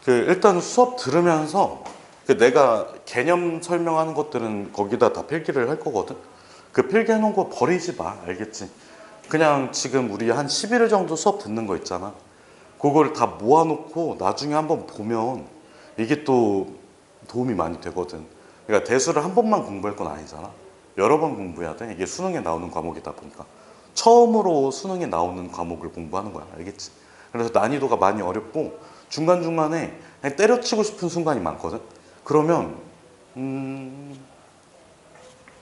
일단 수업 들으면서 내가 개념 설명하는 것들은 거기다 다 필기를 할 거거든. 그 필기해 놓은 거 버리지 마. 알겠지? 그냥 지금 우리 한 11일 정도 수업 듣는 거 있잖아. 그걸 다 모아놓고 나중에 한번 보면 이게 또 도움이 많이 되거든. 그러니까 대수를 한 번만 공부할 건 아니잖아. 여러 번 공부해야 돼. 이게 수능에 나오는 과목이다 보니까. 처음으로 수능에 나오는 과목을 공부하는 거야. 알겠지? 그래서 난이도가 많이 어렵고 중간중간에 그냥 때려치고 싶은 순간이 많거든. 그러면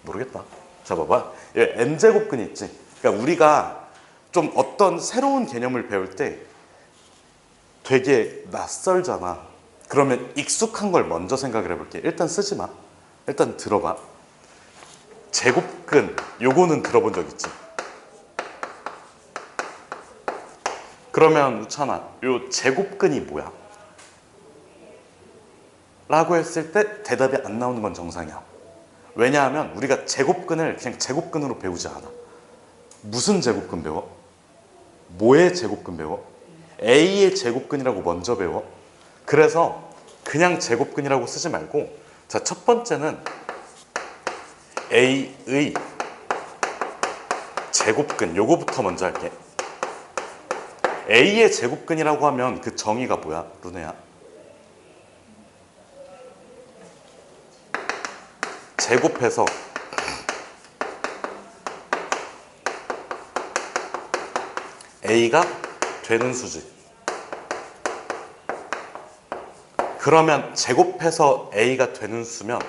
모르겠다. 자, 봐봐. n제곱근 있지? 그러니까 우리가 좀 어떤 새로운 개념을 배울 때 되게 낯설잖아. 그러면 익숙한 걸 먼저 생각을 해볼게. 일단 쓰지 마. 일단 들어봐. 제곱근, 요거는 들어본 적 있지? 그러면 우찬아, 요 제곱근이 뭐야? 라고 했을 때 대답이 안 나오는 건 정상이야. 왜냐하면 우리가 제곱근을 그냥 제곱근으로 배우지 않아. 무슨 제곱근 배워? 뭐의 제곱근 배워? A의 제곱근이라고 먼저 배워. 그래서 그냥 제곱근이라고 쓰지 말고, 자, 첫 번째는 A의 제곱근, 요거부터 먼저 할게. A의 제곱근이라고 하면 그 정의가 뭐야, 루네야? 제곱해서 A가 되는 수지. 그러면 제곱해서 A가 되는 수면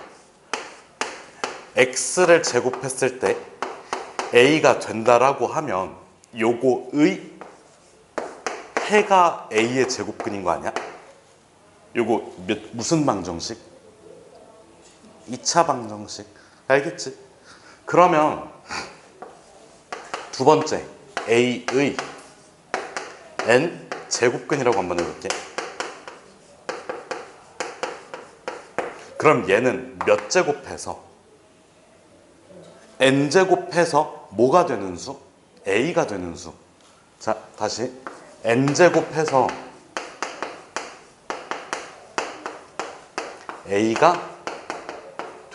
X를 제곱했을 때 A가 된다라고 하면 요거의 해가 A의 제곱근인 거 아니야? 요거 무슨 방정식? 2차 방정식. 알겠지? 그러면 두 번째 A의 n 제곱근이라고 한번 해볼게. 그럼 얘는 몇 제곱해서 n 제곱해서 뭐가 되는 수? A가 되는 수. 자, 다시 n 제곱해서 A가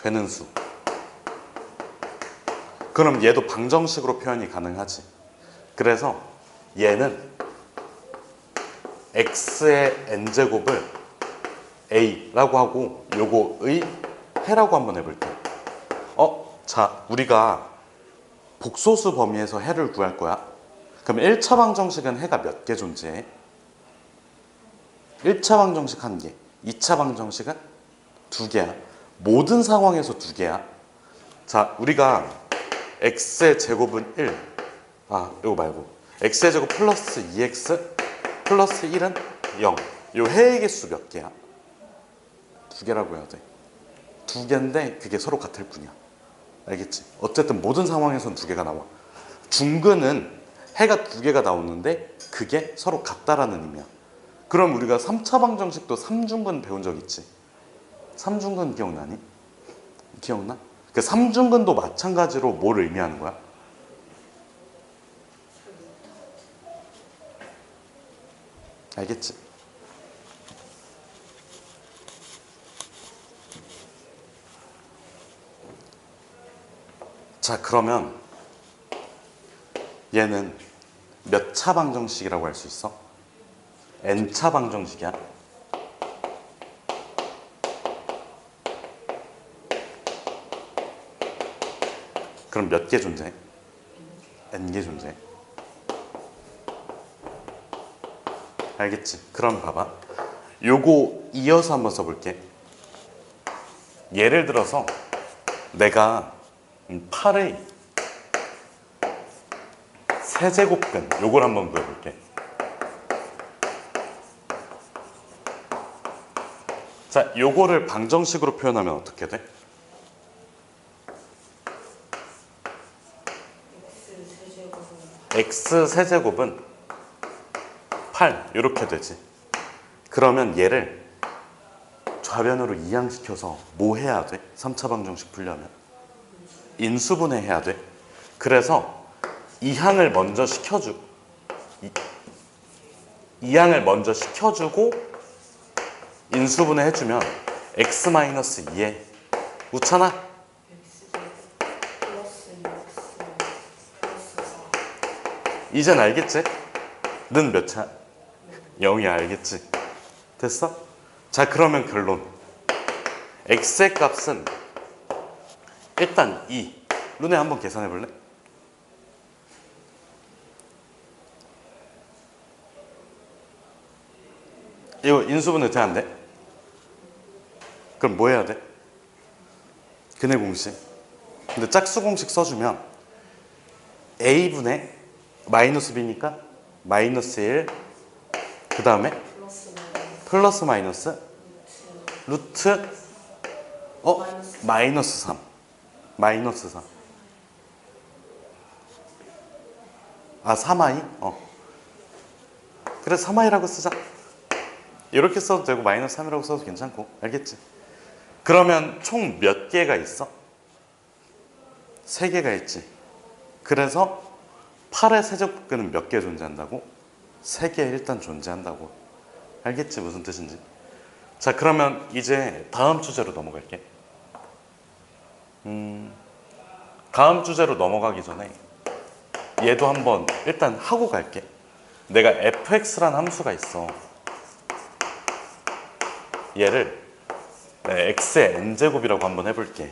되는 수. 그럼 얘도 방정식으로 표현이 가능하지. 그래서 얘는 x의 n제곱을 a라고 하고 요거의 해라고 한번 해볼게. 자, 우리가 복소수 범위에서 해를 구할 거야. 그럼 1차 방정식은 해가 몇 개 존재해? 1차 방정식 1개, 2차 방정식은 2개야. 모든 상황에서 2개야. 자, 우리가 x의 제곱은 1. 이거 말고 x의 제곱 플러스 2x 플러스 1은 0. 요 해의 개수 몇 개야? 2개라고 해야 돼. 2개인데 그게 서로 같을 뿐이야. 알겠지? 어쨌든 모든 상황에서는 2개가 나와. 중근은 해가 2개가 나오는데 그게 서로 같다라는 의미야. 그럼 우리가 3차 방정식도 3중근 배운 적 있지? 3중근 기억나니? 기억나? 그 3중근도 마찬가지로 뭘 의미하는 거야? 알겠지? 자, 그러면 얘는 몇 차 방정식이라고 할 수 있어? n차 방정식이야. 그럼 몇 개 존재해? n개 존재해. 알겠지? 그럼 봐봐. 요거 이어서 한번 써볼게. 예를 들어서 내가 8의 세제곱근 요걸 한번 구해볼게. 자, 요거를 방정식으로 표현하면 어떻게 돼? x 세제곱은 8 이렇게 되지. 그러면 얘를 좌변으로 이항시켜서 뭐 해야 돼? 3차 방정식 풀려면 인수분해 해야 돼. 그래서 이항을 먼저 시켜주고 인수분해 해주면 x 마이너스 2에 웃잖아? 플러스 6x 플러스 4. 이젠 알겠지? 는 몇 차? 0이 알겠지? 됐어? 자, 그러면 결론. x의 값은 일단 2. 루네 한번 계산해 볼래? 이거 인수분해 돼, 안 돼? 그럼 뭐 해야 돼? 근해 공식. 근데 짝수 공식 써주면 a분의 마이너스 b니까 마이너스 1, 그 다음에 플러스 마이너스 루트 마이너스 3. 마이너스 3. 아, 3i? 그래, 3i라고 쓰자. 이렇게 써도 되고 마이너스 3이라고 써도 괜찮고. 알겠지? 그러면 총 몇 개가 있어? 3개가 있지. 그래서 8의 세제곱근은 몇 개 존재한다고? 3개 일단 존재한다고. 알겠지? 무슨 뜻인지. 자, 그러면 이제 다음 주제로 넘어갈게. 다음 주제로 넘어가기 전에 얘도 한번 일단 하고 갈게. 내가 fx란 함수가 있어. 얘를 x의 n제곱이라고 한번 해볼게.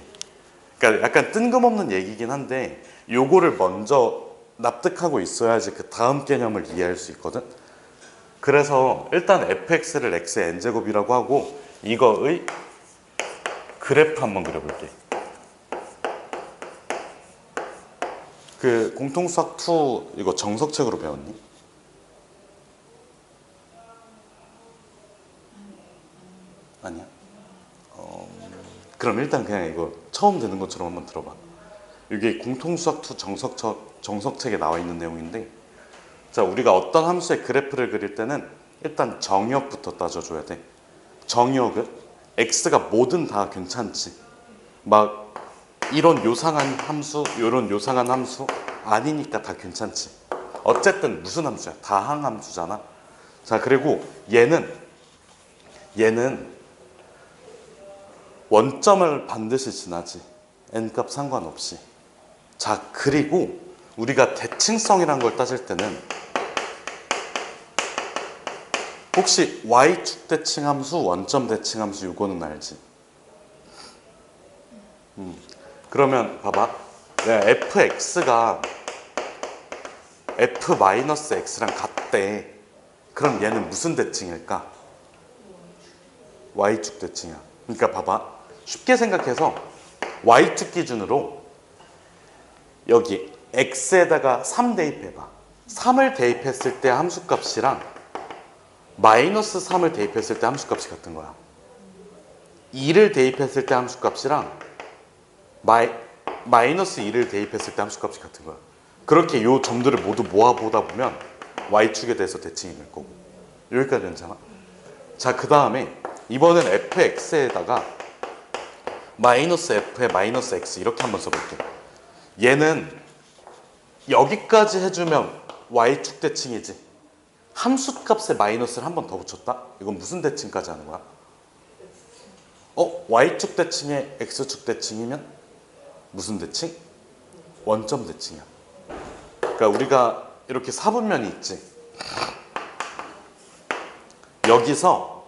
그러니까 약간 뜬금없는 얘기긴 한데 요거를 먼저 납득하고 있어야지 그 다음 개념을 이해할 수 있거든. 그래서 일단 fx를 x의 n제곱이라고 하고 이거의 그래프 한번 그려볼게. 그 공통수학 2 이거 정석책으로 배웠니? 아니야? 그럼 일단 그냥 이거 처음 듣는 것처럼 한번 들어봐. 이게 공통수학 2 정석책에 나와 있는 내용인데, 자, 우리가 어떤 함수의 그래프를 그릴 때는 일단 정의역부터 따져줘야 돼. 정의역은 x가 뭐든 다 괜찮지. 막 이런 요상한 함수, 이런 요상한 함수 아니니까 다 괜찮지. 어쨌든 무슨 함수야? 다항함수잖아. 자, 그리고 얘는 원점을 반드시 지나지. n값 상관없이. 자, 그리고 우리가 대칭성이란 걸 따질 때는 혹시 y축 대칭함수, 원점 대칭함수 이거는 알지? 그러면 봐봐. 내가 fx가 f-x랑 같대. 그럼 얘는 무슨 대칭일까? y축 대칭이야. 그러니까 봐봐. 쉽게 생각해서 y축 기준으로 여기 x에다가 3 대입해봐. 3을 대입했을 때 함수값이랑 마이너스 3을 대입했을 때 함수값이 같은 거야. 2를 대입했을 때 함수값이랑 마이너스 2를 대입했을 때 함수값이 같은 거야. 그렇게 요 점들을 모두 모아보다 보면 y축에 대해서 대칭이 될 거고. 여기까지 괜찮아? 자, 그 다음에 이번엔 fx에다가 마이너스 f에 마이너스 x 이렇게 한번 써볼게. 얘는 여기까지 해주면 y축 대칭이지. 함수값에 마이너스를 한 번 더 붙였다? 이건 무슨 대칭까지 하는 거야? y축 대칭에 x축 대칭이면 무슨 대칭? 원점 대칭이야. 그러니까 우리가 이렇게 사분면이 있지. 여기서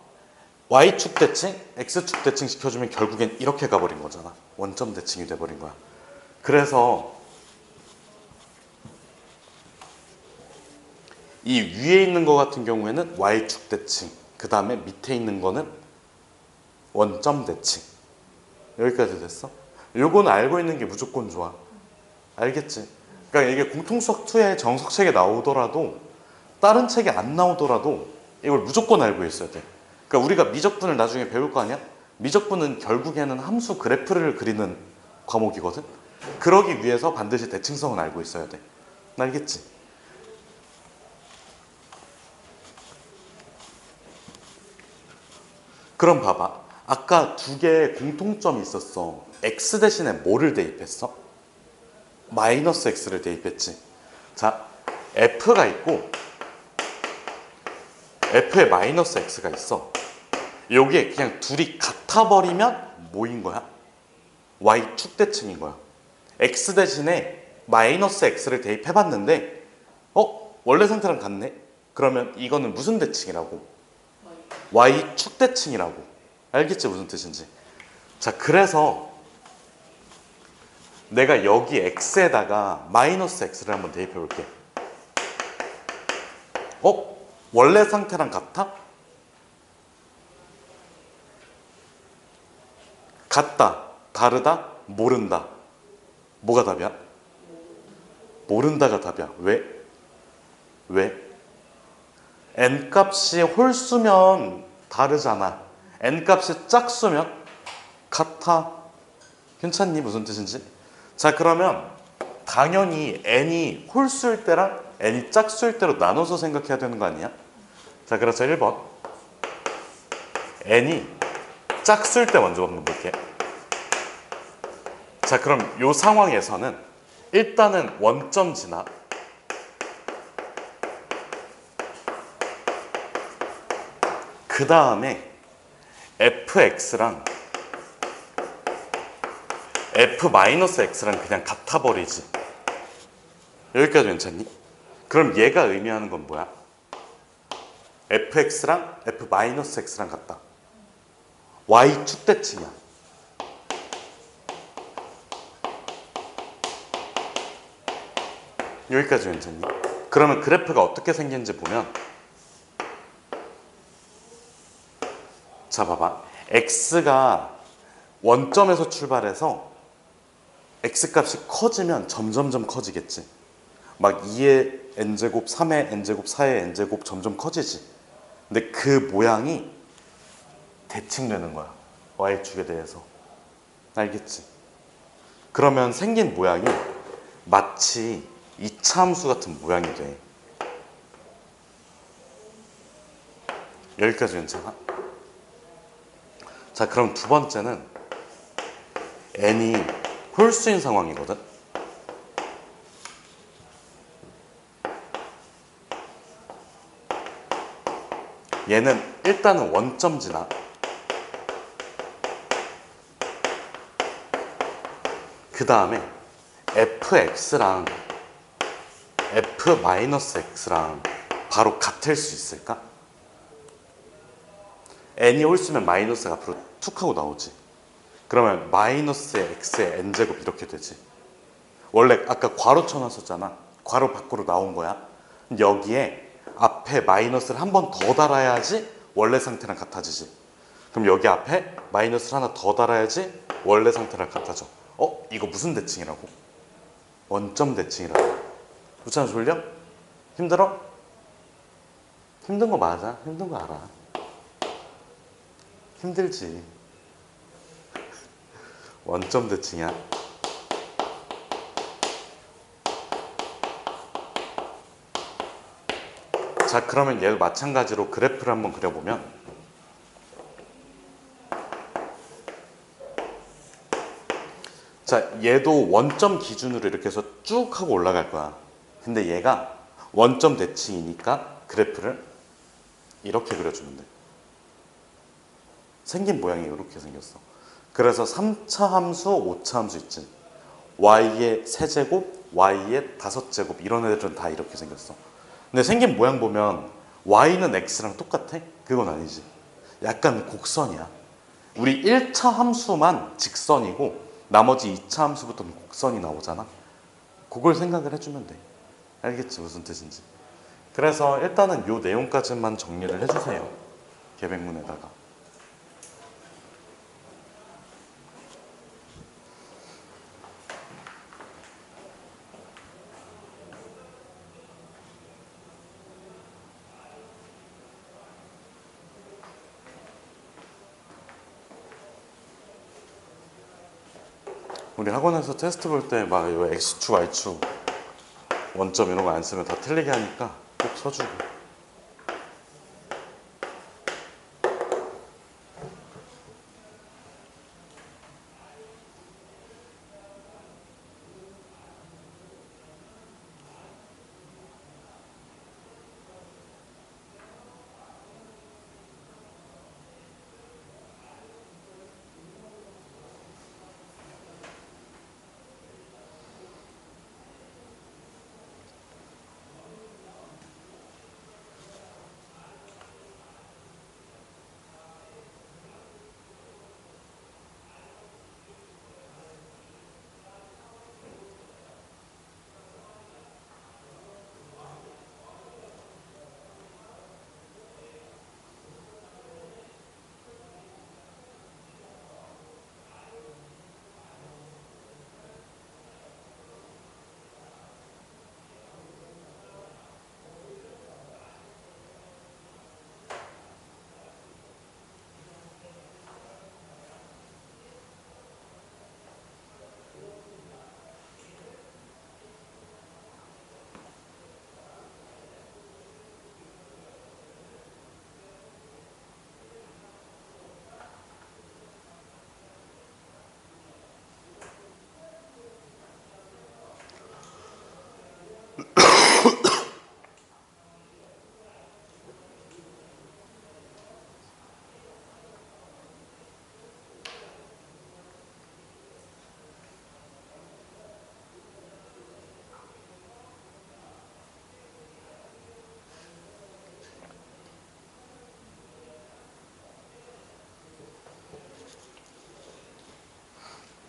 y축 대칭, x축 대칭 시켜주면 결국엔 이렇게 가버린 거잖아. 원점 대칭이 돼버린 거야. 그래서 이 위에 있는 거 같은 경우에는 y축 대칭, 그 다음에 밑에 있는 거는 원점 대칭. 여기까지 됐어? 요거는 알고 있는 게 무조건 좋아. 알겠지? 그러니까 이게 공통수학 2의 정석책에 나오더라도 다른 책에 안 나오더라도 이걸 무조건 알고 있어야 돼. 그러니까 우리가 미적분을 나중에 배울 거 아니야? 미적분은 결국에는 함수 그래프를 그리는 과목이거든? 그러기 위해서 반드시 대칭성은 알고 있어야 돼. 알겠지? 그럼 봐봐. 아까 두 개의 공통점이 있었어. x 대신에 뭐를 대입했어? 마이너스 x를 대입했지. 자, f가 있고 f에 마이너스 x가 있어. 요게 그냥 둘이 같아버리면 뭐인 거야? y축 대칭인 거야. x 대신에 마이너스 x를 대입해봤는데 원래 상태랑 같네? 그러면 이거는 무슨 대칭이라고? y축 대칭이라고. 알겠지 무슨 뜻인지? 자, 그래서 내가 여기 x에다가 마이너스 x를 한번 대입해 볼게. 원래 상태랑 같아? 같다, 다르다, 모른다. 뭐가 답이야? 모른다가 답이야. 왜? 왜? n 값이 홀수면 다르잖아. n 값이 짝수면 같아. 괜찮니? 무슨 뜻인지? 자, 그러면 당연히 n이 홀수일 때랑 n이 짝수일 때로 나눠서 생각해야 되는 거 아니야? 자, 그래서 1번 n이 짝수일 때 먼저 한번 볼게. 자, 그럼 이 상황에서는 일단은 원점 지나 그 다음에 fx랑 f-x랑 그냥 같아버리지. 여기까지 괜찮니? 그럼 얘가 의미하는 건 뭐야? fx랑 f-x랑 같다. y축 대칭이야. 여기까지 괜찮니? 그러면 그래프가 어떻게 생긴지 보면, 자 봐봐, x가 원점에서 출발해서 x값이 커지면 점점점 커지겠지. 막 2의 n제곱, 3의 n제곱, 4의 n제곱 점점 커지지. 근데 그 모양이 대칭되는 거야, y축에 대해서. 알겠지? 그러면 생긴 모양이 마치 이차함수 같은 모양이 돼. 여기까지 괜찮아? 자, 그럼 두 번째는 n이 홀수인 상황이거든. 얘는 일단은 원점 지나 그 다음에 fx랑 f-x랑 바로 같을 수 있을까? n이 홀수면 마이너스가 앞으로 툭 하고 나오지. 그러면 마이너스의 x의 n제곱 이렇게 되지. 원래 아까 괄호 쳐놨었잖아. 괄호 밖으로 나온 거야. 여기에 앞에 마이너스를 한 번 더 달아야지 원래 상태랑 같아지지. 그럼 여기 앞에 마이너스를 하나 더 달아야지 원래 상태랑 같아져. 이거 무슨 대칭이라고? 원점 대칭이라고. 부찬 졸려? 힘들어? 힘든 거 맞아. 힘든 거 알아. 힘들지. 원점 대칭이야. 자, 그러면 얘도 마찬가지로 그래프를 한번 그려보면, 자, 얘도 원점 기준으로 이렇게 해서 쭉 하고 올라갈 거야. 근데 얘가 원점 대칭이니까 그래프를 이렇게 그려주면 돼. 생긴 모양이 이렇게 생겼어. 그래서 3차 함수, 5차 함수 있지. y의 세제곱, y의 5제곱 이런 애들은 다 이렇게 생겼어. 근데 생긴 모양 보면 y는 x랑 똑같아? 그건 아니지. 약간 곡선이야. 우리 1차 함수만 직선이고 나머지 2차 함수부터는 곡선이 나오잖아. 그걸 생각을 해주면 돼. 알겠지? 무슨 뜻인지. 그래서 일단은 요 내용까지만 정리를 해주세요. 계획문에다가. 우리 학원에서 테스트 볼 때 막 x축, y축, 원점 이런 거 안 쓰면 다 틀리게 하니까 꼭 써주고.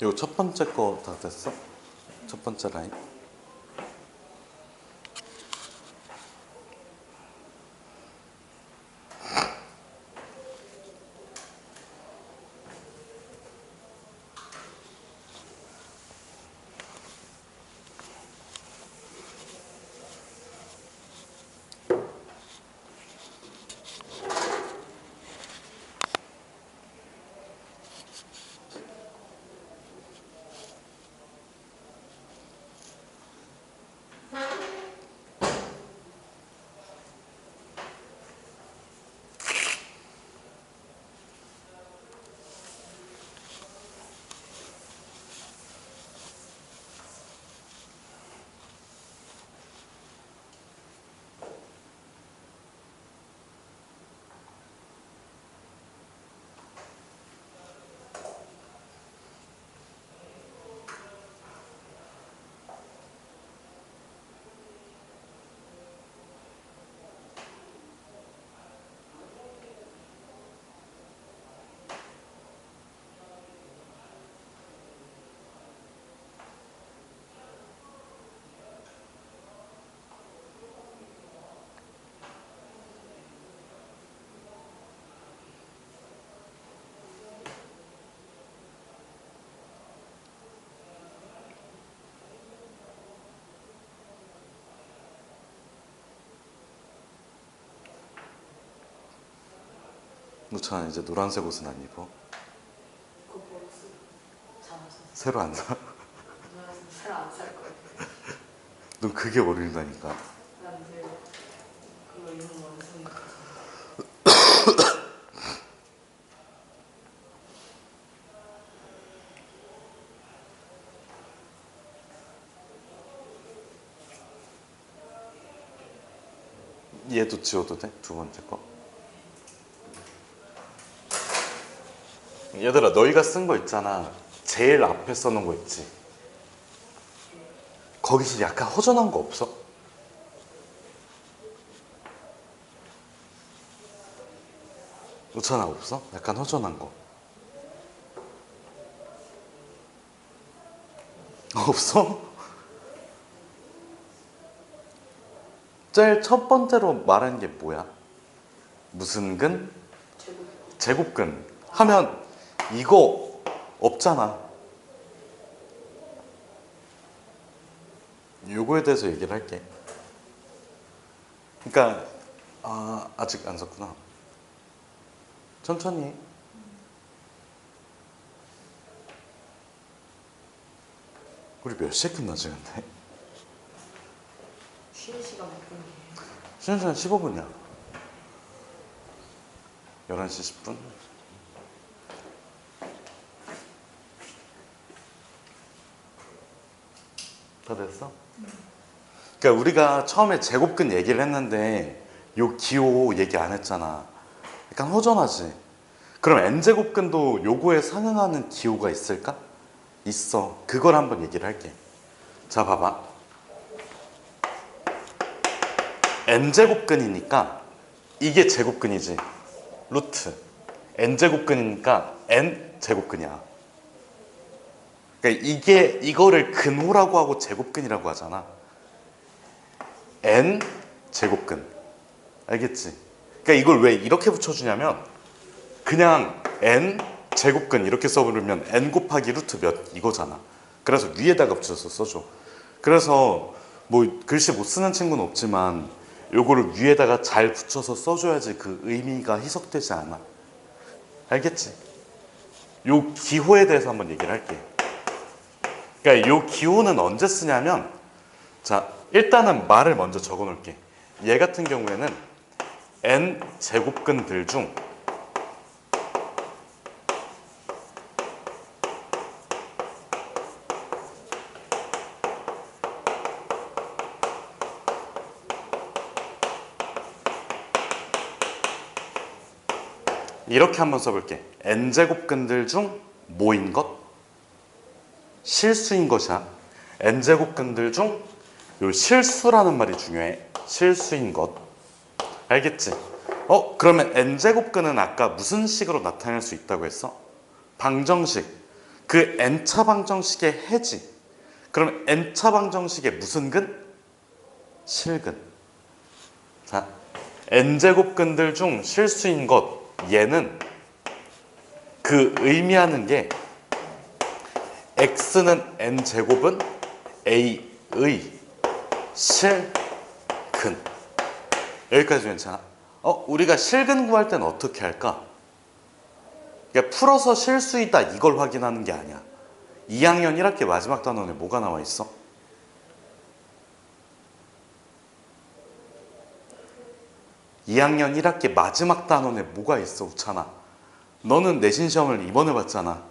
이거 첫 번째 거 다 됐어? 첫 번째 라인. 노찬아 이제 노란색 옷은 안 입어? 그거 버렸어. 잘하셨어. 새로 안 사? 새로 안 살 거예요. 넌 그게 어울린다니까. 난 이제 그거 입는 원숭이 같아. 얘도 지워도 돼? 두 번째 거. 얘들아 너희가 쓴 거 있잖아. 제일 앞에 써놓은 거 있지? 거기서 약간 허전한 거 없어? 노찬아 없어? 약간 허전한 거 없어? 제일 첫 번째로 말한 게 뭐야? 무슨 근? 제곱. 제곱근 하면 이거 없잖아. 요거에 대해서 얘기를 할게. 그러니까 아직 안 썼구나. 천천히 해. 우리 몇 시에 끝나지 근데? 쉬는 시간 몇 분이에요? 쉬는 시간 15분이야 11시 10분. 다 됐어? 그러니까 우리가 처음에 제곱근 얘기를 했는데 요 기호 얘기 안 했잖아. 약간 허전하지? 그럼 n제곱근도 요거에 상응하는 기호가 있을까? 있어. 그걸 한번 얘기를 할게. 자 봐봐. n제곱근이니까 이게 제곱근이지. 루트 n제곱근이니까 n제곱근이야. 그러니까 이거를 근호라고 하고 제곱근이라고 하잖아. n제곱근. 알겠지? 그러니까 이걸 왜 이렇게 붙여주냐면 그냥 n제곱근 이렇게 써버리면 n 곱하기 루트 몇 이거잖아. 그래서 위에다가 붙여서 써줘. 그래서 뭐 글씨 못 쓰는 친구는 없지만 요거를 위에다가 잘 붙여서 써줘야지 그 의미가 희석되지 않아. 알겠지? 요 기호에 대해서 한번 얘기를 할게. 그러니까 요 기호는 언제 쓰냐면 자 일단은 말을 먼저 적어 놓을게. 얘 같은 경우에는 n 제곱근들 중 이렇게 한번 써볼게. n제곱근들 중 뭐인 것? 실수인 것이야. n제곱근들 중 요 실수라는 말이 중요해. 실수인 것. 알겠지? 그러면 n제곱근은 아까 무슨 식으로 나타낼 수 있다고 했어? 방정식. 그 n차 방정식의 해지. 그럼 n차 방정식의 무슨 근? 실근. 자, n제곱근들 중 실수인 것, 얘는 그 의미하는 게 x는 n제곱은 a의 실근. 여기까지 괜찮아? 우리가 실근 구할 때는 어떻게 할까? 그러니까 풀어서 실수이다 이걸 확인하는 게 아니야. 2학년 1학기 마지막 단원에 뭐가 나와 있어? (2학년 1학기) 마지막 단원에 뭐가 있어, 우찬아? 너는 내신 시험을 이번에 봤잖아.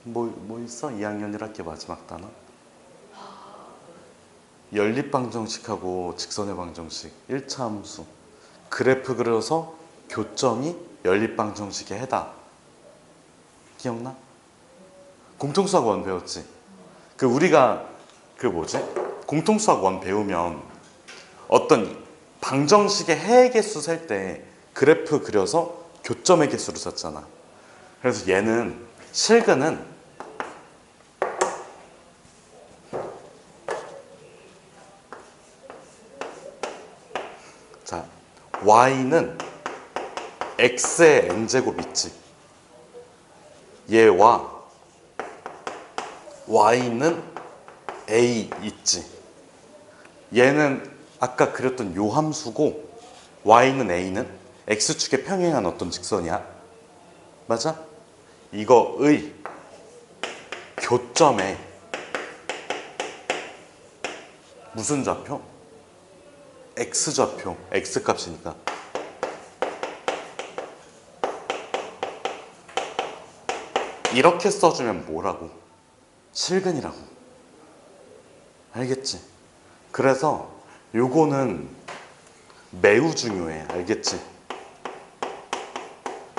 뭐 있어? 2학년 1학기 마지막 단원? 연립방정식하고 직선의 방정식, 1차 함수, 그래프 그려서 교점이 연립방정식에 해당. 기억나? 공통수학 1 배웠지? 우리가 공통수학 1 배우면 어떤 방정식의 해의 개수 셀 때 그래프 그려서 교점의 개수를 썼잖아. 그래서 얘는 실근은 자, y는 x의 n제곱 있지. 얘와 y는 a 있지. 얘는 아까 그렸던 요 함수고 y는 a는 x축에 평행한 어떤 직선이야. 맞아? 이거의 교점에 무슨 좌표? x좌표, x값이니까. 이렇게 써주면 뭐라고? 실근이라고. 알겠지? 그래서 요거는 매우 중요해. 알겠지?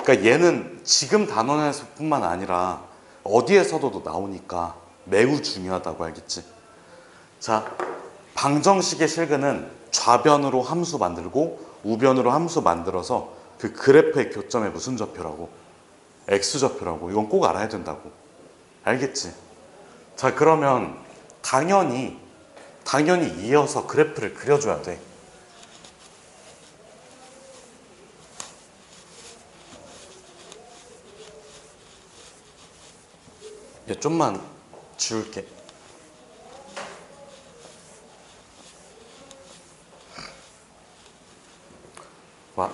그러니까 얘는 지금 단원에서뿐만 아니라 어디에서도 나오니까 매우 중요하다고. 알겠지? 자, 방정식의 실근은 좌변으로 함수 만들고 우변으로 함수 만들어서 그 그래프의 교점에 무슨 좌표라고? x좌표라고. 이건 꼭 알아야 된다고. 알겠지? 자, 그러면 당연히 이어서 그래프를 그려줘야 돼. 얘 좀만 지울게. 와,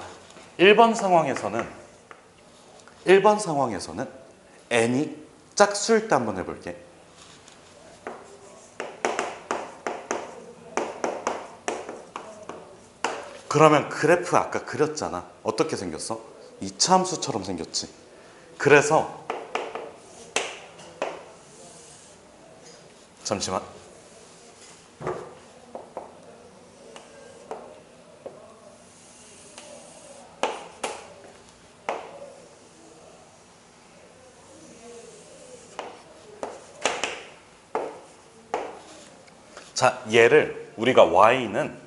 1번 상황에서는 n이 짝수일 때 한번 해볼게. 그러면 그래프 아까 그렸잖아. 어떻게 생겼어? 2차 함수처럼 생겼지. 그래서 잠시만. 자, 얘를 우리가 y는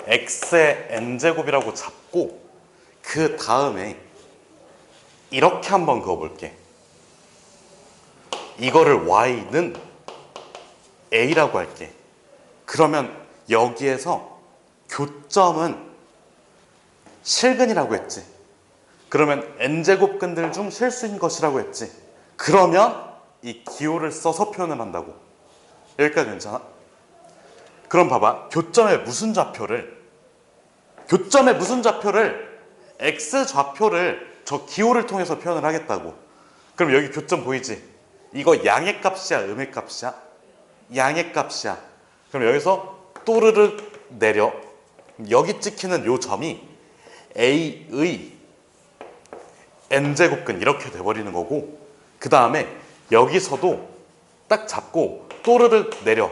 x의 n제곱이라고 잡고 그 다음에 이렇게 한번 그어볼게. 이거를 y는 a라고 할게. 그러면 여기에서 교점은 실근이라고 했지. 그러면 n제곱근들 중 실수인 것이라고 했지. 그러면 이 기호를 써서 표현을 한다고. 여기까지 괜찮아? 그럼 봐봐. 교점의 무슨 좌표를 x좌표를 저 기호를 통해서 표현을 하겠다고. 그럼 여기 교점 보이지? 이거 양의 값이야, 음의 값이야? 양의 값이야. 그럼 여기서 또르르 내려. 여기 찍히는 요 점이 a의 n제곱근 이렇게 돼버리는 거고, 그 다음에 여기서도 딱 잡고 또르르 내려.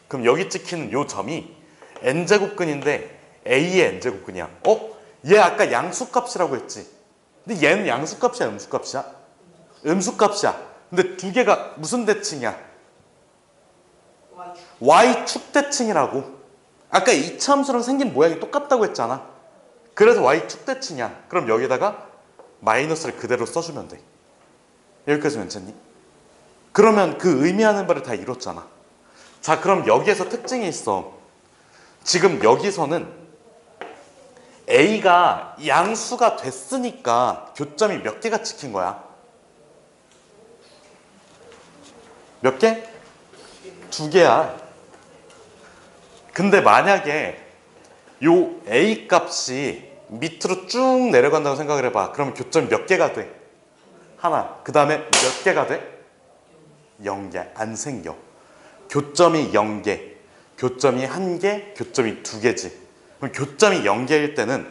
그럼 여기 찍히는 요 점이 n제곱근인데 a의 n제곱근이야. 얘 아까 양수값이라고 했지. 근데 얘는 양수값이야, 음수값이야? 음수값이야. 근데 두 개가 무슨 대칭이야? y축 대칭이라고. 아까 이차 함수랑 생긴 모양이 똑같다고 했잖아. 그래서 y 축대칭이야. 그럼 여기다가 마이너스를 그대로 써주면 돼. 여기까지 괜찮니? 그러면 그 의미하는 바를 다 이뤘잖아. 자, 그럼 여기에서 특징이 있어. 지금 여기서는 A가 양수가 됐으니까 교점이 몇 개가 찍힌 거야? 몇 개? 2개야. 근데 만약에 요 A 값이 밑으로 쭉 내려간다고 생각을 해봐. 그러면 교점이 몇 개가 돼? 하나. 그 다음에 몇 개가 돼? 0개. 안 생겨. 교점이 0개, 교점이 1개, 교점이 2개지. 그럼 교점이 0개일 때는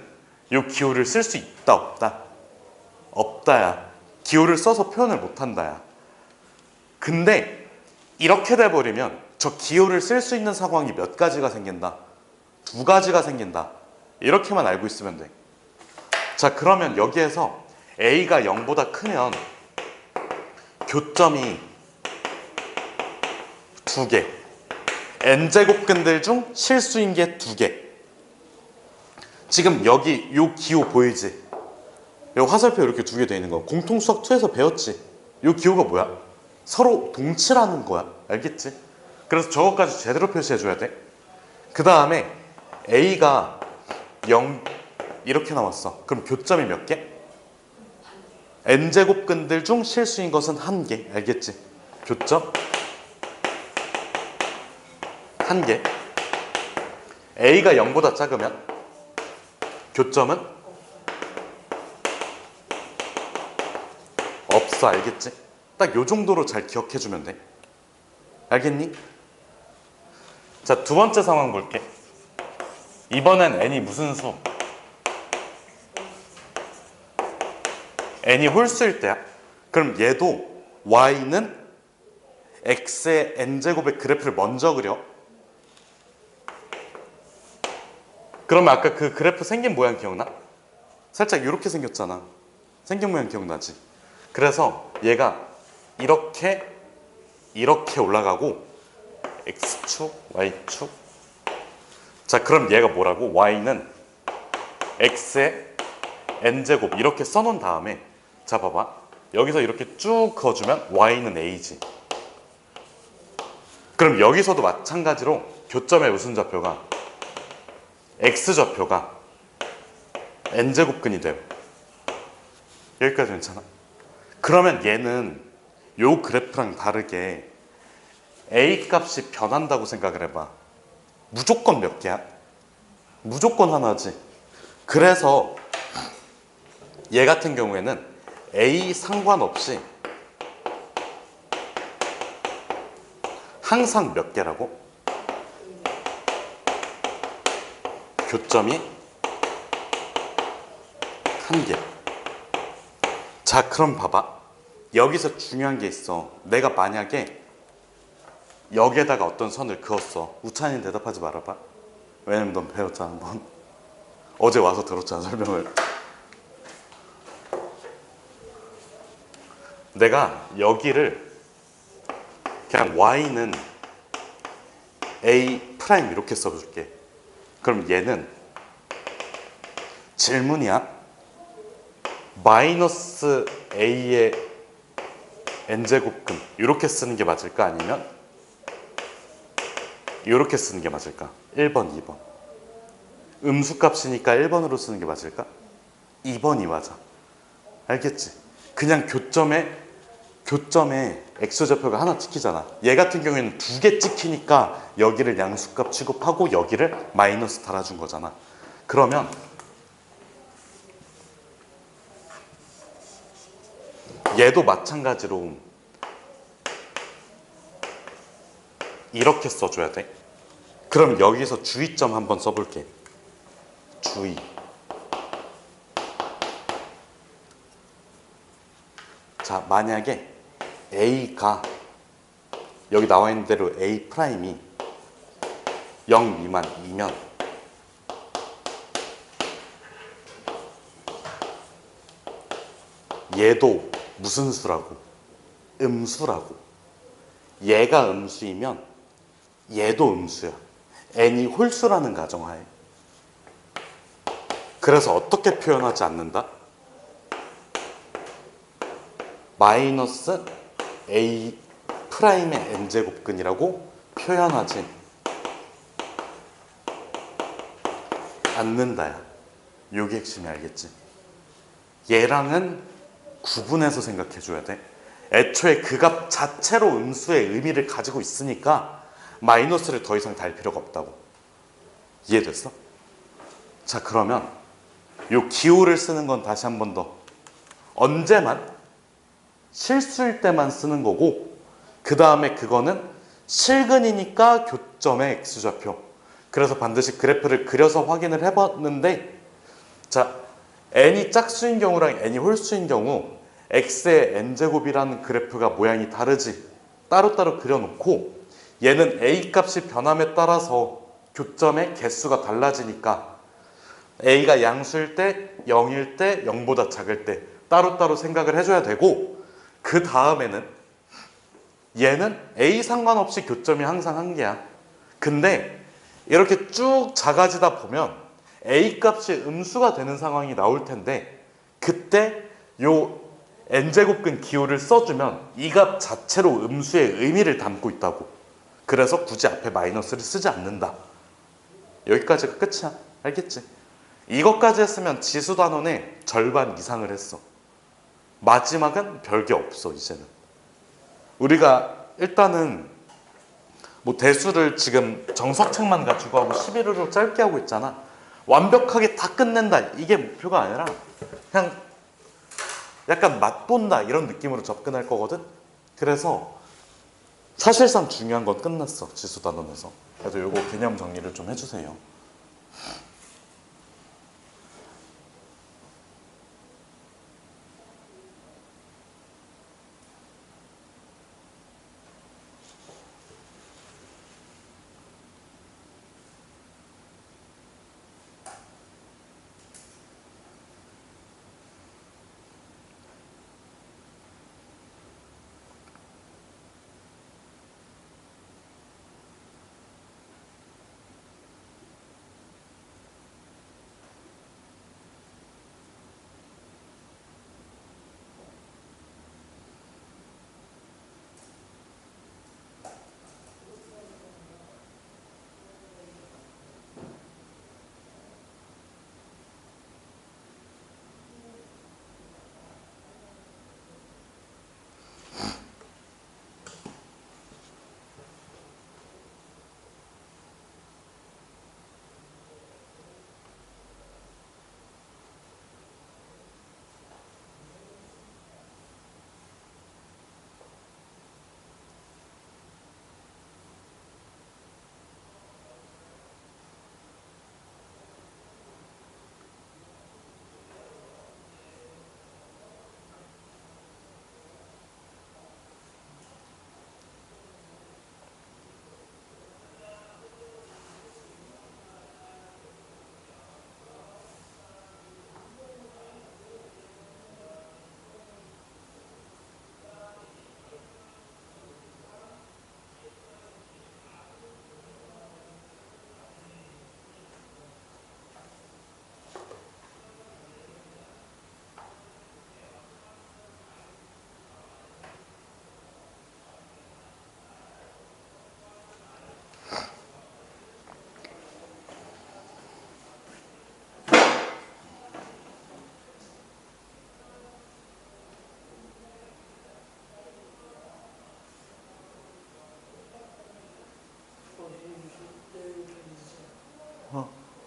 이 기호를 쓸 수 있다, 없다? 없다야. 기호를 써서 표현을 못한다야. 근데 이렇게 돼버리면 저 기호를 쓸 수 있는 상황이 몇 가지가 생긴다? 2가지가 생긴다. 이렇게만 알고 있으면 돼. 자, 그러면 여기에서 A가 0보다 크면 교점이 2개, n제곱근들 중 실수인 게 2개. 지금 여기 요 기호 보이지? 요 화살표 이렇게 2개 돼 있는 거 공통수학 2에서 배웠지? 요 기호가 뭐야? 서로 동치라는 거야. 알겠지? 그래서 저것까지 제대로 표시해줘야 돼. 그 다음에 A가 0 이렇게 나왔어. 그럼 교점이 몇 개? n제곱근들 중 실수인 것은 1개. 알겠지? 교점 1개. A가 0보다 작으면 교점은 없어. 알겠지? 딱 요 정도로 잘 기억해주면 돼. 알겠니? 자, 두 번째 상황 볼게. 이번엔 n이 무슨 수? n이 홀수일 때야. 그럼 얘도 y는 x의 n제곱의 그래프를 먼저 그려. 그러면 아까 그 그래프 생긴 모양 기억나? 살짝 이렇게 생겼잖아. 생긴 모양 기억나지? 그래서 얘가 이렇게 올라가고 x축, y축. 자, 그럼 얘가 뭐라고? y는 x의 n제곱 이렇게 써놓은 다음에 자, 봐봐. 여기서 이렇게 쭉 그어주면 y는 a지. 그럼 여기서도 마찬가지로 교점의 무슨 좌표가? x좌표가 n제곱근이 돼요. 여기까지 괜찮아? 그러면 얘는 요 그래프랑 다르게 a 값이 변한다고 생각을 해봐. 무조건 몇 개야? 무조건 하나지. 그래서 얘 같은 경우에는 a 상관없이 항상 몇 개라고? 교점이 1개. 자, 그럼 봐봐. 여기서 중요한 게 있어. 내가 만약에 여기에다가 어떤 선을 그었어. 우찬이 대답하지 말아봐. 왜냐면 넌 배웠잖아. 넌 어제 와서 들었잖아, 설명을. 내가 여기를 그냥 y는 a 프라임 이렇게 써줄게. 그럼 얘는 질문이야. 마이너스 a의 n제곱근 이렇게 쓰는 게 맞을까? 아니면 이렇게 쓰는 게 맞을까? 1번, 2번. 음수값이니까 1번으로 쓰는 게 맞을까? 2번이 맞아. 알겠지? 그냥 교점에 x좌표가 하나 찍히잖아. 얘 같은 경우에는 2개 찍히니까 여기를 양수값 취급하고 여기를 마이너스 달아준 거잖아. 그러면 얘도 마찬가지로 이렇게 써줘야 돼. 그럼 여기서 주의점 한번 써볼게. 주의. 자, 만약에 A가 여기 나와 있는 대로 A 프라임이 0 미만이면 얘도 무슨 수라고? 음수라고. 얘가 음수이면 얘도 음수야. n이 홀수라는 가정하에. 그래서 어떻게 표현하지 않는다? 마이너스 a 프라임의 n제곱근이라고 표현하지 않는다야. 요게 핵심이, 알겠지? 얘랑은 구분해서 생각해줘야 돼. 애초에 그 값 자체로 음수의 의미를 가지고 있으니까 마이너스를 더 이상 달 필요가 없다고. 이해됐어? 자, 그러면 요 기호를 쓰는 건 다시 한 번 더. 언제만? 실수일 때만 쓰는 거고, 그 다음에 그거는 실근이니까 교점의 x좌표. 그래서 반드시 그래프를 그려서 확인을 해봤는데, 자, n이 짝수인 경우랑 n이 홀수인 경우 x의 n제곱이라는 그래프가 모양이 다르지. 따로따로 그려놓고 얘는 a 값이 변함에 따라서 교점의 개수가 달라지니까 a가 양수일 때, 0일 때, 0보다 작을 때 따로따로 생각을 해줘야 되고, 그 다음에는 얘는 a 상관없이 교점이 항상 한 개야. 근데 이렇게 쭉 작아지다 보면 a 값이 음수가 되는 상황이 나올 텐데, 그때 요 n제곱근 기호를 써주면 이 값 자체로 음수의 의미를 담고 있다고. 그래서 굳이 앞에 마이너스를 쓰지 않는다. 여기까지가 끝이야. 알겠지? 이것까지 했으면 지수 단원의 절반 이상을 했어. 마지막은 별게 없어. 이제는 우리가 일단은 뭐 대수를 지금 정석책만 가지고 하고 11호로 짧게 하고 있잖아. 완벽하게 다 끝낸다, 이게 목표가 아니라 그냥 약간 맛본다 이런 느낌으로 접근할 거거든. 그래서 사실상 중요한 건 끝났어, 지수 단원에서. 그래도 요거 개념 정리를 좀 해주세요.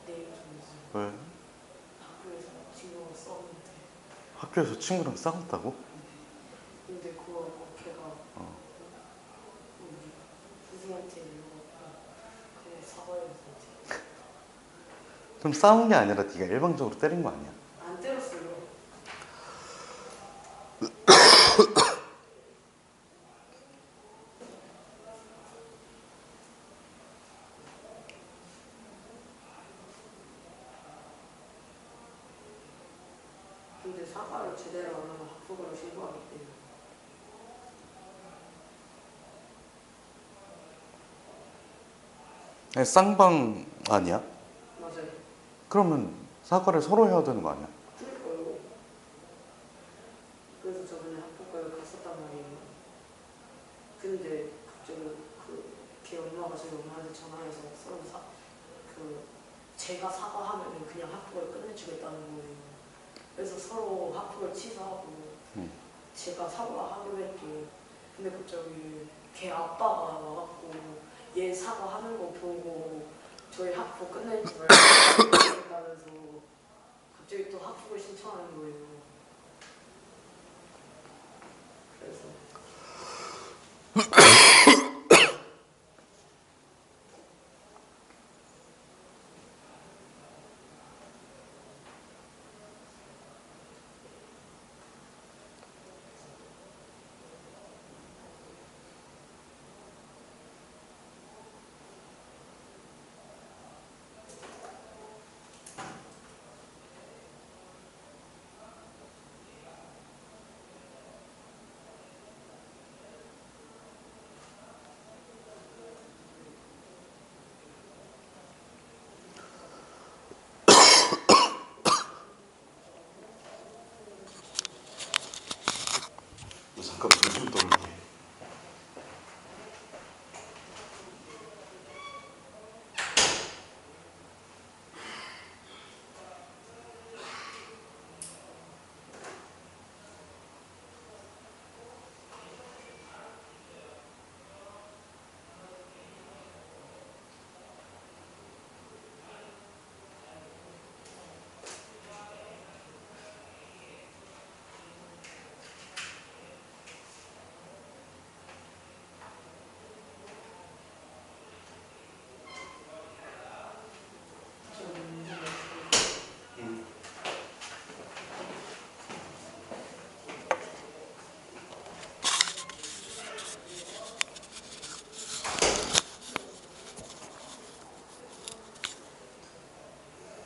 내일 좀 있어. 왜? 학교에서 친구가 썼는데. 학교에서 친구랑 싸웠다고? 근데 그거 걔가 선생님한테 이러고 그냥 사과해서 그럼 싸운 게 아니라 네가 일방적으로 때린 거 아니야? 안 때렸어요. 근데 사과를 제대로 안 하면 학부모를 신고하기 때문에. 아니, 쌍방 아니야? 맞아요. 그러면 사과를 서로 해야 되는 거 아니야? 그러니까요. 그래서 저번에 학폭을 갔었단 말이에요. 근데 갑자기 걔 엄마가 저희 엄마한테 전화해서 서로 제가 사과하면 그냥 학폭을 끝내주겠다는 거예요. 그래서 서로 학폭을 취소하고 제가 사과하기로 했죠. 근데 갑자기 걔 아빠가 와갖고 얘 사과하는 거 보고 저희 학폭 끝내지 말고 하면서 갑자기 또 학폭을 신청하는 거예요. 그래서 잠깐 눈좀 떠올게.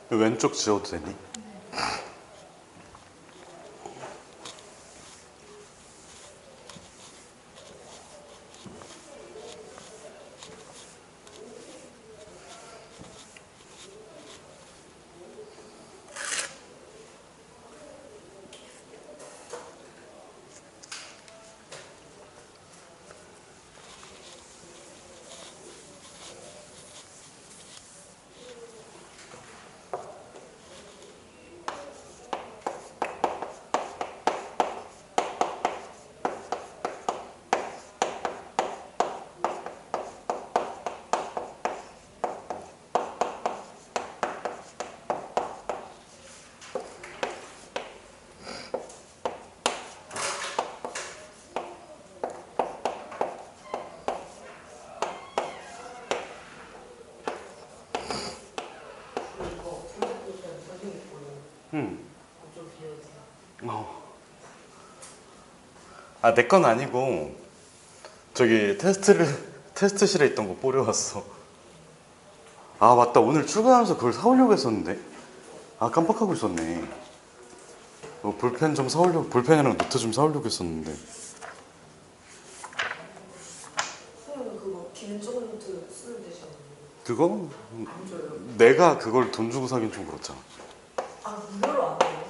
왼쪽 지워도 되니? 아, 내 건 아니고 저기 테스트실에 있던 거 뿌려왔어. 아, 맞다. 오늘 출근하면서 그걸 사오려고 했었는데. 아, 깜빡하고 있었네. 볼펜 좀 사오려고, 볼펜이랑 노트 좀 사오려고 했었는데. 선생님 그거 김종원 노트 쓰면 되지 않나요? 그거? 안 줘요. 내가 그걸 돈 주고 사긴 좀 그렇잖아. 아 무료로 안 돼요?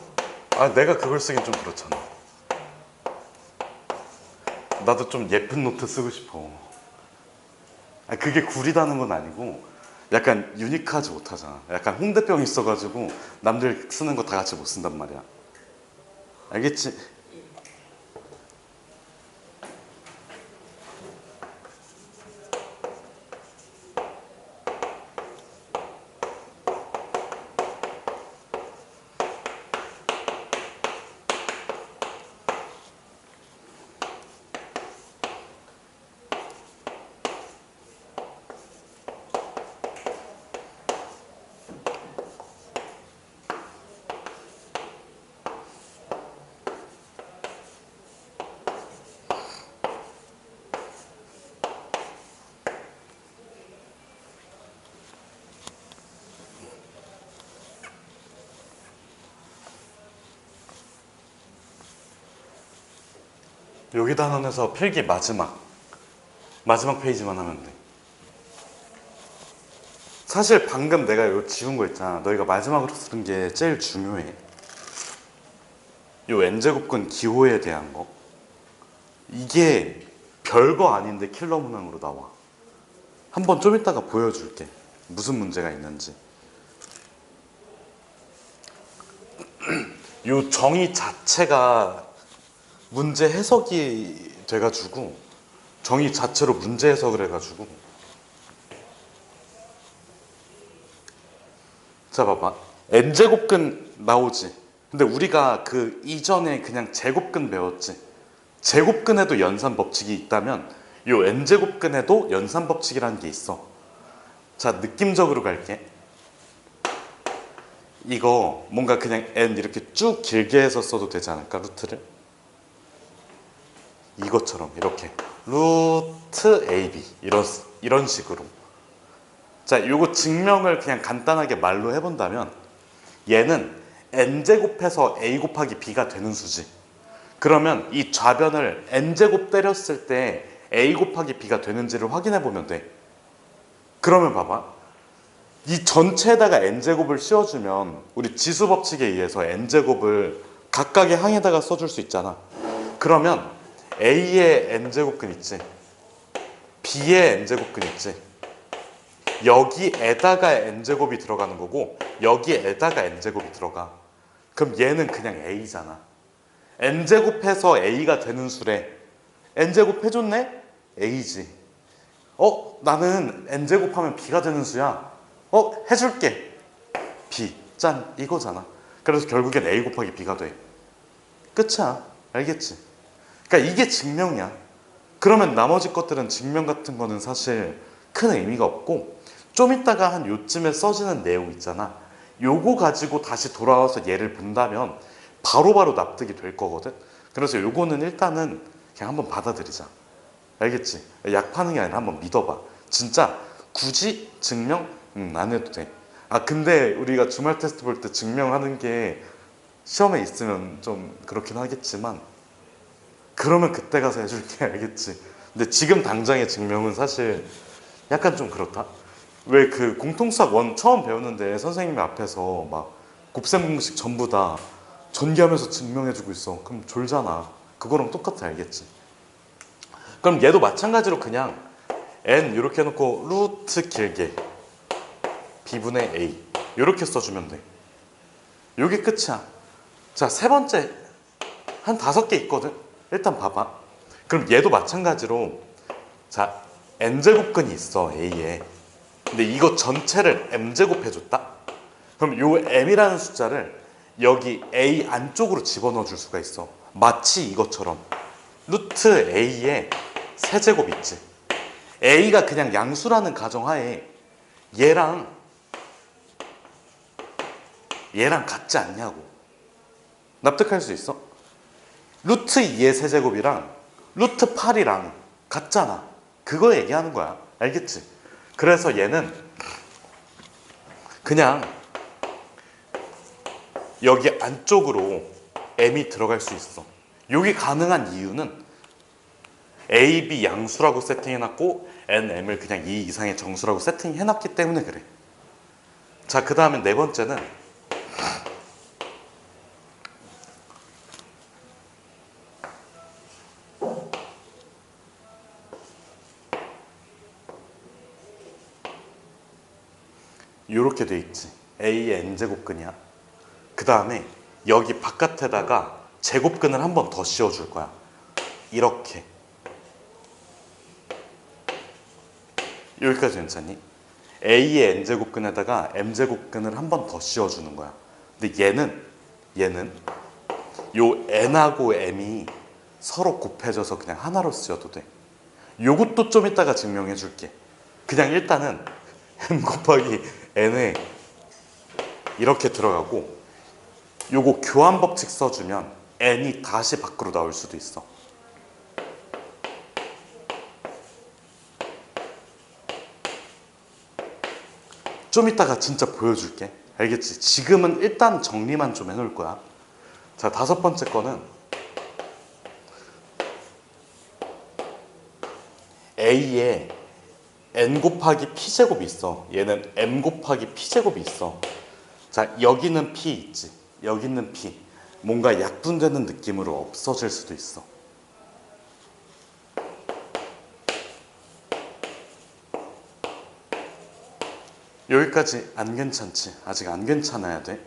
아, 내가 그걸 쓰긴 좀 그렇잖아. 나도 좀 예쁜 노트 쓰고 싶어. 아, 그게 구리다는 건 아니고 약간 유니크하지 못하잖아. 약간 홍대병 있어가지고 남들 쓰는 거 다 같이 못 쓴단 말이야. 알겠지? 여기 단원에서 필기 마지막 페이지만 하면 돼. 사실 방금 내가 이거 지운 거 있잖아. 너희가 마지막으로 쓰는 게 제일 중요해. 요 n제곱근 기호에 대한 거. 이게 별거 아닌데 킬러 문항으로 나와. 한번 좀 이따가 보여줄게. 무슨 문제가 있는지. 요 정의 자체가 문제 해석이 돼가지고 정의 자체로 문제 해석을 해가지고 자 봐봐 n제곱근 나오지. 근데 우리가 그 이전에 그냥 제곱근 배웠지. 제곱근에도 연산 법칙이 있다면 요 n제곱근에도 연산 법칙이라는 게 있어. 자 느낌적으로 갈게. 이거 뭔가 그냥 n 이렇게 쭉 길게 해서 써도 되지 않을까? 루트를 이것처럼 이렇게 루트 ab 이런 식으로. 자 요거 증명을 그냥 간단하게 말로 해본다면 얘는 n제곱해서 a 곱하기 b가 되는 수지. 그러면 이 좌변을 n제곱 때렸을 때 a 곱하기 b가 되는지를 확인해 보면 돼. 그러면 봐봐 이 전체에다가 n제곱을 씌워주면 우리 지수 법칙에 의해서 n제곱을 각각의 항에다가 써줄 수 있잖아. 그러면 a의 n제곱근 있지, b의 n제곱근 있지, 여기에다가 n제곱이 들어가는 거고 여기에다가 n제곱이 들어가. 그럼 얘는 그냥 a잖아. n제곱해서 a가 되는 수래. n제곱 해줬네? a지. 나는 n제곱하면 b가 되는 수야. 해줄게. b. 짠. 이거잖아. 그래서 결국엔 a 곱하기 b가 돼. 끝이야. 알겠지? 그러니까 이게 증명이야. 그러면 나머지 것들은 증명 같은 거는 사실 큰 의미가 없고 좀 이따가 한 요쯤에 써지는 내용 있잖아. 요거 가지고 다시 돌아와서 얘를 본다면 바로바로 납득이 될 거거든. 그래서 요거는 일단은 그냥 한번 받아들이자. 알겠지? 약 파는 게 아니라 한번 믿어봐. 진짜 굳이 증명 안 해도 돼. 근데 우리가 주말 테스트 볼 때 증명하는 게 시험에 있으면 좀 그렇긴 하겠지만 그러면 그때 가서 해줄게. 알겠지? 근데 지금 당장의 증명은 사실 약간 좀 그렇다. 왜 그 공통수학 원 처음 배우는데 선생님 앞에서 막 곱셈 공식 전부 다 전개하면서 증명해주고 있어. 그럼 졸잖아. 그거랑 똑같아. 알겠지? 그럼 얘도 마찬가지로 그냥 n 이렇게 해놓고 루트 길게 b분의 a 이렇게 써주면 돼. 이게 끝이야. 자, 세 번째 한 5개 있거든. 일단 봐봐. 그럼 얘도 마찬가지로 자 n제곱근이 있어 a에. 근데 이거 전체를 m제곱 해줬다. 그럼 요 m이라는 숫자를 여기 a 안쪽으로 집어넣어 줄 수가 있어. 마치 이것처럼 루트 a의 세제곱 있지. a가 그냥 양수라는 가정하에 얘랑 같지 않냐고. 납득할 수 있어? 루트 2의 세제곱이랑 루트 8이랑 같잖아. 그거 얘기하는 거야. 알겠지? 그래서 얘는 그냥 여기 안쪽으로 m이 들어갈 수 있어. 여기 가능한 이유는 a, b 양수라고 세팅해놨고 n, m을 그냥 2 이상의 정수라고 세팅해놨기 때문에 그래. 자, 그 다음에 네 번째는 이렇게 돼 있지. a의 n제곱근이야. 그 다음에 여기 바깥에다가 제곱근을 한 번 더 씌워줄 거야. 이렇게. 여기까지 괜찮니? a의 n제곱근에다가 m제곱근을 한 번 더 씌워주는 거야. 근데 얘는 요 n하고 m이 서로 곱해져서 그냥 하나로 쓰여도 돼. 요것도 좀 이따가 증명해 줄게. 그냥 일단은 m 곱하기 n에 이렇게 들어가고 요거 교환 법칙 써주면 n이 다시 밖으로 나올 수도 있어. 좀 이따가 진짜 보여줄게. 알겠지? 지금은 일단 정리만 좀 해놓을 거야. 자, 5번째 거는 a의 n 곱하기 p제곱이 있어. 얘는 m 곱하기 p제곱이 있어. 자, 여기는 p 있지. 여기는 p. 뭔가 약분되는 느낌으로 없어질 수도 있어. 여기까지 안 괜찮지? 아직 안 괜찮아야 돼.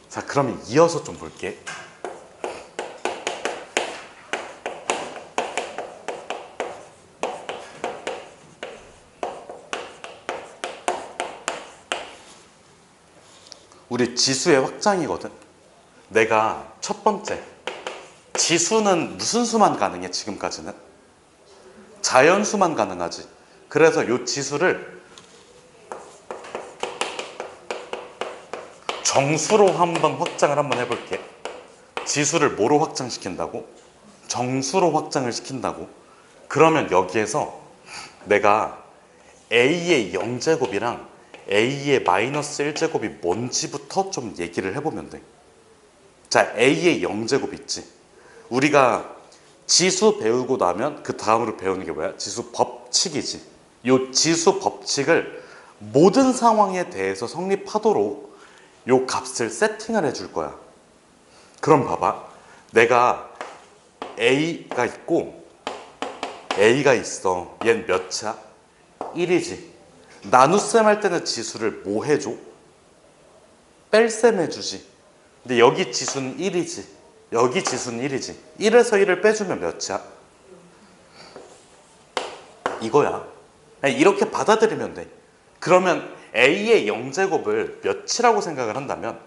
자, 그러면 이어서 좀 볼게. 우리 지수의 확장이거든. 내가 첫 번째, 지수는 무슨 수만 가능해? 지금까지는 자연수만 가능하지. 그래서 이 지수를 정수로 한번 확장을 한번 해볼게. 지수를 뭐로 확장시킨다고? 정수로 확장을 시킨다고? 그러면 여기에서 내가 a의 0제곱이랑 a의 마이너스 1제곱이 뭔지부터 좀 얘기를 해보면 돼. 자, a의 0제곱 있지. 우리가 지수 배우고 나면 그 다음으로 배우는 게 뭐야? 지수 법칙이지. 이 지수 법칙을 모든 상황에 대해서 성립하도록 요 값을 세팅을 해줄 거야. 그럼 봐봐. 내가 a가 있고 a가 있어. 얘는 몇이야? 1이지. 나눗셈 할 때는 지수를 뭐 해줘? 뺄셈 해주지. 근데 여기 지수는 1이지. 여기 지수는 1이지. 1에서 1을 빼주면 몇이야? 이거야. 이렇게 받아들이면 돼. 그러면 a의 0제곱을 몇이라고 생각을 한다면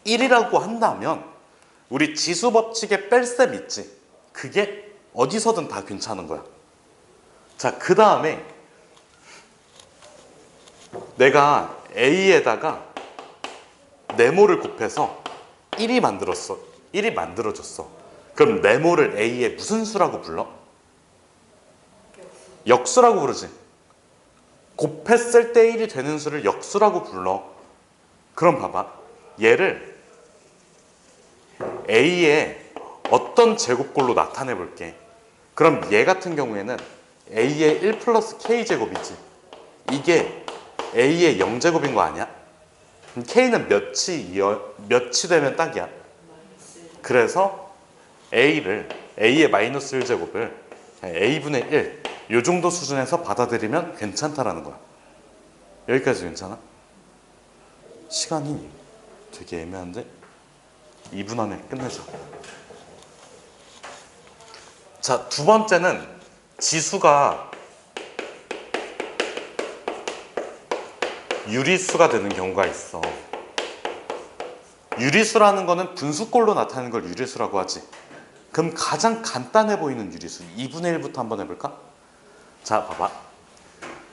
1이라고 한다면 우리 지수 법칙의 뺄셈 있지. 그게 어디서든 다 괜찮은 거야. 자, 그 다음에 내가 a에다가 네모를 곱해서 1이 만들었어. 1이 만들어졌어. 그럼 네모를 a의 무슨 수라고 불러? 역수라고 부르지. 곱했을 때 1이 되는 수를 역수라고 불러. 그럼 봐봐. 얘를 a의 어떤 제곱꼴로 나타내 볼게. 그럼 얘 같은 경우에는 a의 1 플러스 k제곱이지. 이게 a의 0제곱인 거 아니야? k는 몇이 되면 딱이야? 그래서 a의 마이너스 1제곱을 a분의 1 요 정도 수준에서 받아들이면 괜찮다라는 거야. 여기까지 괜찮아? 시간이 되게 애매한데 2분 안에 끝내자. 자, 두 번째는 지수가 유리수가 되는 경우가 있어. 유리수라는 거는 분수꼴로 나타나는 걸 유리수라고 하지. 그럼 가장 간단해 보이는 유리수 2분의 1부터 한번 해볼까? 자, 봐봐.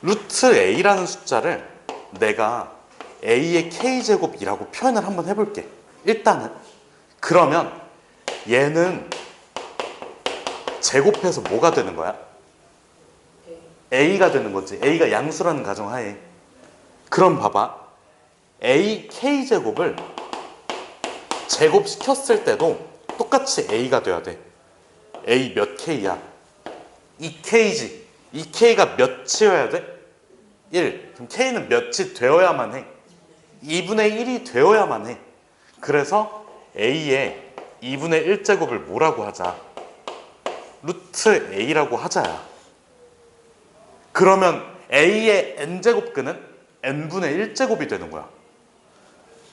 루트 a라는 숫자를 내가 a의 k제곱이라고 표현을 한번 해볼게. 일단은. 그러면 얘는 제곱해서 뭐가 되는 거야? a가 되는 거지. a가 양수라는 가정하에. 그럼 봐봐. a k제곱을 제곱시켰을 때도 똑같이 a가 돼야 돼. a 몇 k야? 2k지. 2k가 몇이어야 돼? 1. 그럼 k는 몇이 되어야만 해? 2분의 1이 되어야만 해. 그래서 a의 2분의 1제곱을 뭐라고 하자? 루트 a라고 하자야. 그러면 a의 n제곱근은 n분의 1제곱이 되는 거야.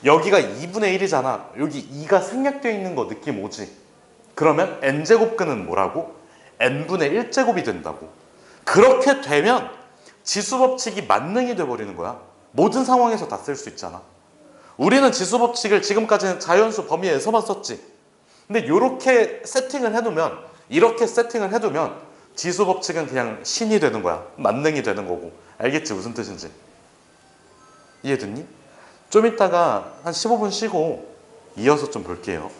여기가 2분의 1이잖아. 여기 2가 생략되어 있는 거 느낌 오지? 그러면 n제곱근은 뭐라고? n분의 1제곱이 된다고. 그렇게 되면 지수법칙이 만능이 돼버리는 거야. 모든 상황에서 다 쓸 수 있잖아. 우리는 지수법칙을 지금까지는 자연수 범위에서만 썼지. 근데 이렇게 세팅을 해두면, 이렇게 세팅을 해두면 지수법칙은 그냥 신이 되는 거야. 만능이 되는 거고. 알겠지? 무슨 뜻인지. 이해됐니? 좀 이따가 한 15분 쉬고 이어서 좀 볼게요.